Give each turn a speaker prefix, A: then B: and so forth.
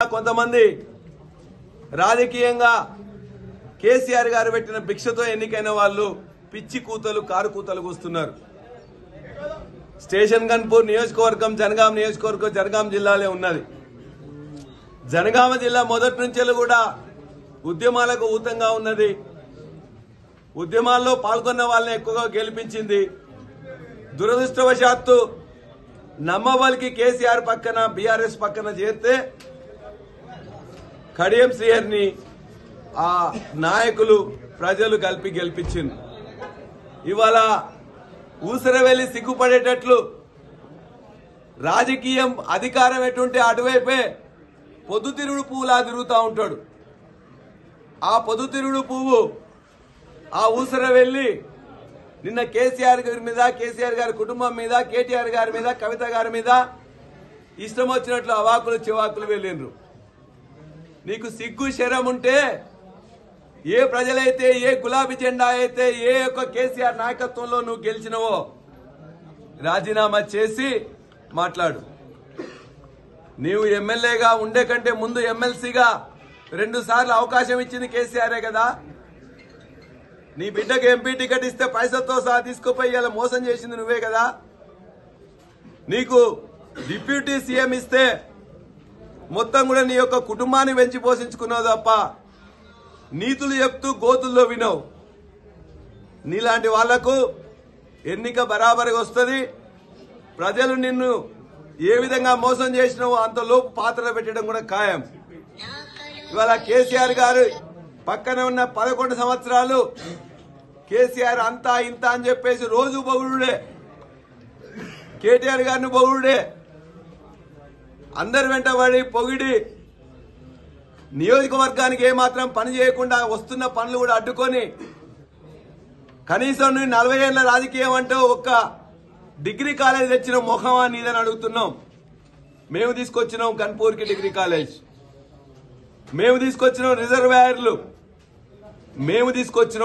A: కొంతమంది రాజకీయంగా కేసీఆర్ గారు పెట్టిన భిక్షతో ఎన్నికైన వాళ్ళు పిచ్చి కూతలు కారు కూతలు కూస్తున్నారు. స్టేషన్ గన్పూర్ నియోజకవర్గం జనగాం నియోజకవర్గం జనగాం జిల్లాలో ఉన్నది. జనగామ జిల్లా మొదటి నుంచి కూడా ఉద్యమాలకు ఊతంగా ఉన్నది. ఉద్యమాల్లో పాల్గొన్న వాళ్ళని ఎక్కువగా గెలిపించింది. దురదృష్టవశాత్తు నమ్మవల్కి కేసీఆర్ పక్కన బీఆర్ఎస్ పక్కన చేరితే కడియం శ్రీహరిని ఆ నాయకులు ప్రజలు కలిపి గెలిపించింది. ఇవాళ ఊసరవెల్లి సిగ్గుపడేటట్లు రాజకీయం అధికారం ఎటుంటే అటువైపే పొద్దుతిరుగుడు పువ్వులా తిరుగుతూ ఉంటాడు. ఆ పొద్దుతిరుగుడు పువ్వు ఆ ఊసరవెల్లి నిన్న కేసీఆర్ గారి మీద, కేసీఆర్ గారి కుటుంబం మీద, కేటీఆర్ గారి మీద, కవిత గారి మీద ఇష్టం వచ్చినట్లు అవాకులు చివాకులు వెళ్ళిండ్రు. నీకు సిగ్గు శరం ఉంటే ఏ ప్రజలైతే, ఏ గులాబీ జెండా అయితే, ఏ యొక్క కేసీఆర్ నాయకత్వంలో నువ్వు గెలిచినవో రాజీనామా చేసి మాట్లాడు. నీవు ఎమ్మెల్యేగా ఉండే కంటే ముందు ఎమ్మెల్సీగా 2 సార్లు అవకాశం ఇచ్చింది కేసీఆరే కదా. నీ బిడ్డకు ఎంపీ టికెట్ ఇస్తే పైసలతో సహా తీసుకుపోయి ఇలా మోసం చేసింది నువ్వే కదా. నీకు డిప్యూటీ సీఎం ఇస్తే మొత్తం కూడా నీ యొక్క కుటుంబాన్ని పెంచి పోషించుకున్నావు తప్ప నీతులు చెప్తూ గోతుల్లో వినవు. నీలాంటి వాళ్లకు ఎన్నిక బరాబరిగా వస్తుంది. ప్రజలు నిన్ను ఏ విధంగా మోసం చేసినావో అంతలోపు పాత్రలో పెట్టడం కూడా ఖాయం. ఇవాళ కేసీఆర్ గారు పక్కన ఉన్న 11 సంవత్సరాలు కేసీఆర్ అంతా ఇంత అని చెప్పేసి రోజు పొగుడుడే, కేటీఆర్ గారిని పొగుడుడే, అందరి వెంటబడి పొగిడి నియోజకవర్గానికి ఏమాత్రం పని చేయకుండా వస్తున్న పనులు కూడా అడ్డుకొని కనీసం 40 ఏళ్ల రాజకీయం అంటే ఒక్క డిగ్రీ కాలేజ్ తెచ్చిన మొహమా నీదని అడుగుతున్నాం. మేము తీసుకొచ్చినాం కన్పూర్కి డిగ్రీ కాలేజ్, మేము తీసుకొచ్చినాం రిజర్వాయర్లు, మేము తీసుకొచ్చినాం